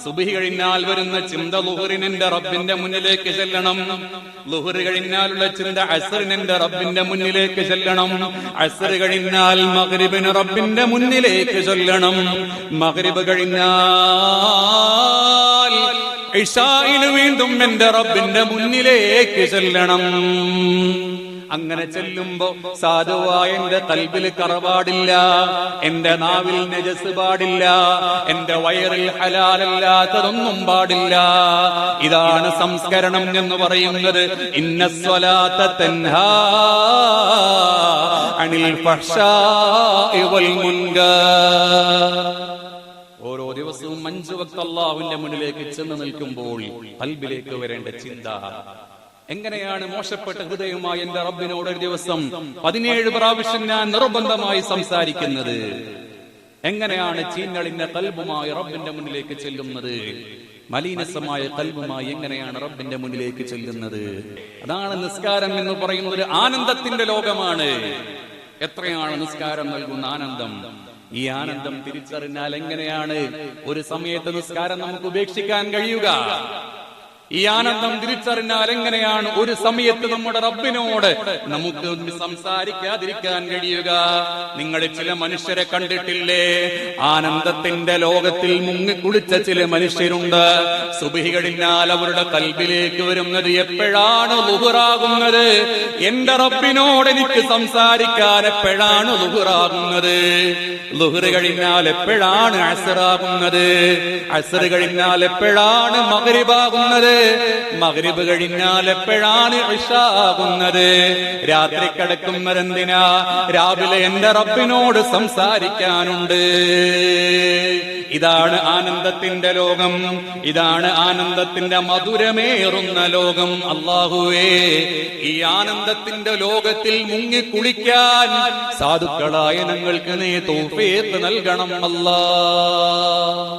സുബ്ഹി കഴിഞ്ഞാൽ വരുന്ന ചിന്ത ളുഹറിന് എന്റെ റബ്ബിന്റെ മുന്നിലേക്ക് ചെല്ലണം. ളുഹർ കഴിഞ്ഞാലുള്ള ചിന്ത അസ്റിന് എന്റെ റബ്ബിന്റെ മുന്നിലേക്ക് ചെല്ലണം. അസ്ർ കഴിഞ്ഞാൽ മഗ്രിബിന് റബ്ബിന്റെ മുന്നിലേക്ക് ചൊല്ലണം. മഗ്രിബ് കഴിഞ്ഞാൽ ഇശാഇന് വീണ്ടും എന്റെ റബ്ബിന്റെ മുന്നിലേക്ക് ചെല്ലണം. അങ്ങനെ ചെല്ലുമ്പോ സാധുവായ എന്റെ കൽബിൽ കറപാടില്ല, എന്റെ നാവിൽ നജസ് പാടില്ല, എന്റെ വയറിൽ ഹലാലല്ലാത്തതൊന്നും പാടില്ല. ഇതാണ് സംസ്കരണം എന്ന് പറയുന്നത്. ഇന്നസ്വലാത്ത തൻഹാ അനിൽ ഫഹ്ശാഇ വൽ മുൻകർ. ഓരോ ദിവസവും 5 വക്ത് അല്ലാഹുവിന്റെ മുന്നിലേക്ക് ചെന്ന് നിൽക്കുമ്പോൾ കൽബിലേക്ക് വരേണ്ട ചിന്ത, എങ്ങനെയാണ് മോശപ്പെട്ട ഹൃദയവുമായി എന്റെ റബ്ബിനോട് ഒരു ദിവസം 17 പ്രാവശ്യം ഞാൻ നിർബന്ധമായി സംസാരിക്കുന്നത്? എങ്ങനെയാണ് ചീഞ്ഞളിഞ്ഞ കൽബുമായി റബ്ബിന്റെ മുന്നിലേക്ക് ചെല്ലുന്നത്? മലീനസമായ കൽബുമായി എങ്ങനെയാണ് റബ്ബിന്റെ മുന്നിലേക്ക് ചെല്ലുന്നത്? അതാണ് നിസ്കാരം എന്ന് പറയുന്നത്. ഒരു ആനന്ദത്തിന്റെ ലോകമാണ്. എത്രയാണ് നിസ്കാരം നൽകുന്ന ആനന്ദം! ഈ ആനന്ദം തിരിച്ചറിഞ്ഞാൽ എങ്ങനെയാണ് ഒരു സമയത്ത് നിസ്കാരം നമുക്ക് ഉപേക്ഷിക്കാൻ കഴിയുക? ഈ ആനന്ദം തിരിച്ചറിഞ്ഞാൽ എങ്ങനെയാണ് ഒരു സമയത്ത് നമ്മുടെ റബ്ബിനോട് നമുക്ക് സംസാരിക്കാതിരിക്കാൻ കഴിയുക? നിങ്ങൾ ചില മനുഷ്യരെ കണ്ടിട്ടില്ലേ? ആനന്ദത്തിന്റെ ലോകത്തിൽ മുങ്ങിക്കുളിച്ച ചില മനുഷ്യരുണ്ട്. സുബ്ഹി കഴിഞ്ഞാൽ അവരുടെ കൽബിലേക്ക് വരുന്നത് എപ്പോഴാണ് ളുഹറാകുന്നത്? എന്റെ റബ്ബിനോട് എനിക്ക് സംസാരിക്കാൻ എപ്പോഴാണ് ളുഹറാകുന്നത്? ളുഹർ കഴിഞ്ഞാൽ എപ്പോഴാണ് അസ്റാകുന്നത്? അസ്ർ കഴിഞ്ഞാൽ എപ്പോഴാണ് മഗ്രിബാകുന്നത്? മഗ്രിബ് കഴിഞ്ഞാൽ എപ്പോഴാണ് ഇശാ ആകുന്നത്? രാത്രി കിടക്കുന്നവരെന്തിനാ? രാവിലെ എന്റെ റബ്ബിനോട് സംസാരിക്കാനുണ്ട്. ഇതാണ് ആനന്ദത്തിന്റെ ലോകം. ഇതാണ് ആനന്ദത്തിന്റെ മധുരമേറുന്ന ലോകം. അല്ലാഹുവേ, ഈ ആനന്ദത്തിന്റെ ലോകത്തിൽ മുങ്ങിക്കുളിക്കാൻ സാധുക്കളായ ഞങ്ങൾക്ക് നീ തൗഫീഖ് നൽകണം അല്ലാഹ്.